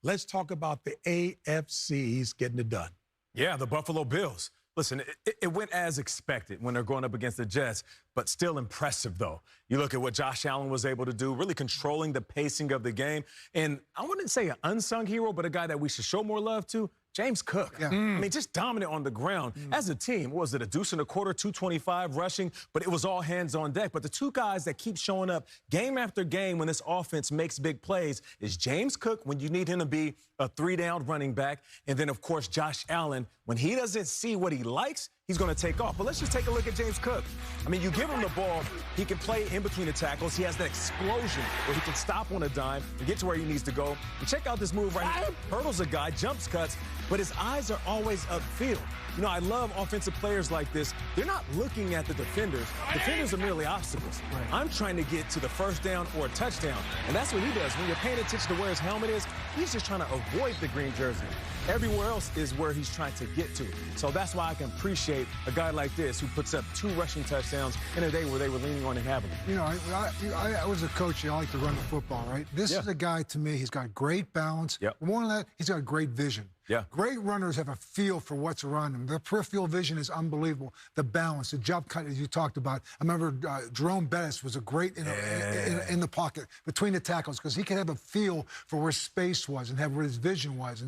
let's talk about the AFC's getting it done. Yeah, the Buffalo Bills. Listen, it went as expected when they're going up against the Jets, but still impressive, though. You look at what Josh Allen was able to do, really controlling the pacing of the game. And I wouldn't say an unsung hero, but a guy that we should show more love to, James Cook. Yeah. I mean, just dominant on the ground. As a team, what was it, a deuce and a quarter, 225 rushing, but it was all hands on deck. But the two guys that keep showing up game after game when this offense makes big plays is James Cook when you need him to be a three-down running back, and then, of course, Josh Allen. When he doesn't see what he likes, he's going to take off. But let's just take a look at James Cook. I mean, you give him the ball, he can play in between the tackles. He has that explosion where he can stop on a dime and get to where he needs to go. And check out this move right here. Hurdles a guy, jumps cuts, but his eyes are always upfield. You know, I love offensive players like this. They're not looking at the defenders. Defenders are merely obstacles. Right. I'm trying to get to the first down or a touchdown. And that's what he does. When you're paying attention to where his helmet is, he's just trying to avoid the green jersey. Everywhere else is where he's trying to get to. So that's why I can appreciate a guy like this who puts up 2 rushing touchdowns in a day where they were leaning on him heavily. You know, I was a coach. I like to run the football, right? This is a guy, to me, he's got great balance. More than that, he's got great vision. Great runners have a feel for what's around them. Their peripheral vision is unbelievable. The balance, the jump cut, as you talked about. I remember Jerome Bettis was a great in the pocket between the tackles because he could have a feel for where space was and have where his vision was.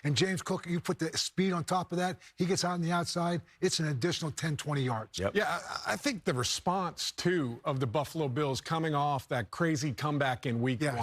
And James Cook, you put the speed on top of that, he gets out on the outside, it's an additional 10, 20 yards. Yeah, I think the response, too, of the Buffalo Bills coming off that crazy comeback in week 1.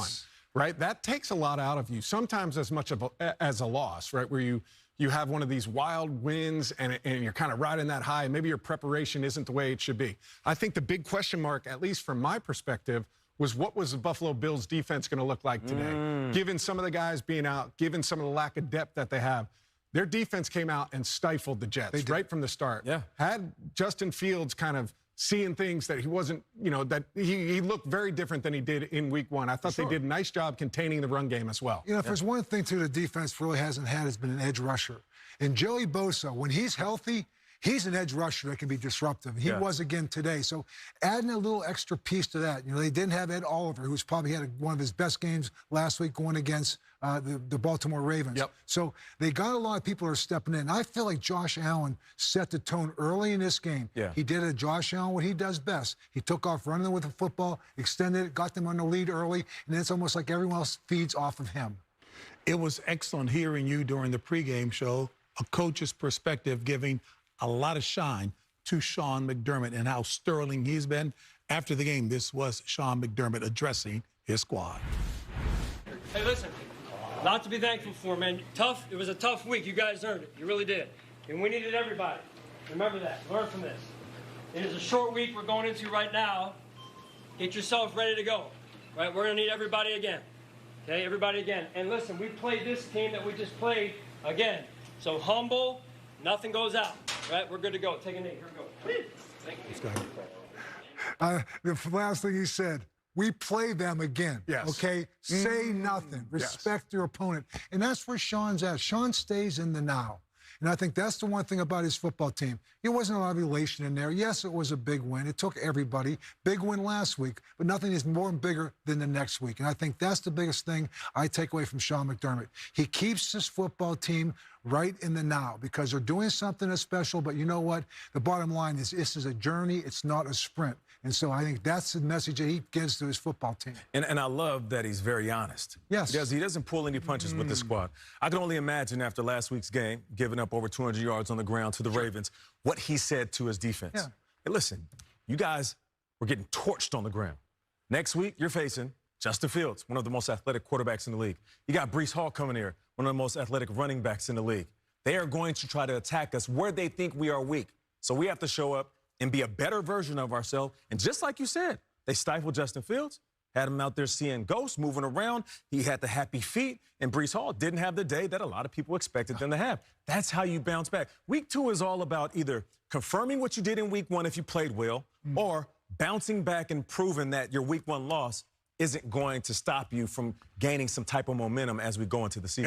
Right? That takes a lot out of you, sometimes as much of as a loss, right? Where you have one of these wild wins and you're kind of riding that high, and maybe your preparation isn't the way it should be. I think the big question mark, at least from my perspective, was what was the Buffalo Bills defense going to look like today? Given some of the guys being out, given some of the lack of depth that they have, their defense came out and stifled the Jets right from the start. Had Justin Fields kind of seeing things that he wasn't, you know, that he looked very different than he did in week 1. I thought they did a nice job containing the run game as well. You know, if there's one thing, too, the defense really hasn't had has been an edge rusher. And Joey Bosa, when he's healthy, he's an edge rusher that can be disruptive. He was again today. So adding a little extra piece to that. You know, they didn't have Ed Oliver, who's probably had one of his best games last week going against the Baltimore Ravens. So they got a lot of people that are stepping in. I feel like Josh Allen set the tone early in this game. He did it, Josh Allen, what he does best. He took off running with the football, extended it, got them on the lead early, and it's almost like everyone else feeds off of him. It was excellent hearing you during the pregame show, a coach's perspective giving a lot of shine to Sean McDermott and how sterling he's been. After the game, this was Sean McDermott addressing his squad. Hey, listen, a lot to be thankful for, man. Tough. It was a tough week. You guys earned it. You really did. And we needed everybody. Remember that. Learn from this. It is a short week we're going into right now. Get yourself ready to go. Right? We're going to need everybody again. Okay, everybody again. And listen, we played this team that we just played again. So humble, nothing goes out. Right? We're good to go. Take a knee. Here we go. Thank you. The last thing he said, we play them again. Okay? Say nothing. Respect your opponent. And that's where Sean's at. Sean stays in the now. And I think that's the one thing about his football team. There wasn't a lot of elation in there. Yes, it was a big win. It took everybody. Big win last week, but nothing is more bigger than the next week. And I think that's the biggest thing I take away from Sean McDermott. He keeps his football team right in the now because they're doing something that's special. But you know what? The bottom line is this is a journey. It's not a sprint. And so I think that's the message that he gives to his football team. And I love that he's very honest. Because he doesn't pull any punches with this squad. I can only imagine after last week's game, giving up over 200 yards on the ground to the Ravens, what he said to his defense. Hey, listen, you guys were getting torched on the ground. Next week, you're facing Justin Fields, one of the most athletic quarterbacks in the league. You got Breece Hall coming here, one of the most athletic running backs in the league. They are going to try to attack us where they think we are weak. So we have to show up and be a better version of ourselves. And just like you said, they stifled Justin Fields, had him out there seeing ghosts, moving around. He had the happy feet, and Breece Hall didn't have the day that a lot of people expected them to have. That's how you bounce back. Week 2 is all about either confirming what you did in week 1 if you played well, or bouncing back and proving that your week 1 loss isn't going to stop you from gaining some type of momentum as we go into the season.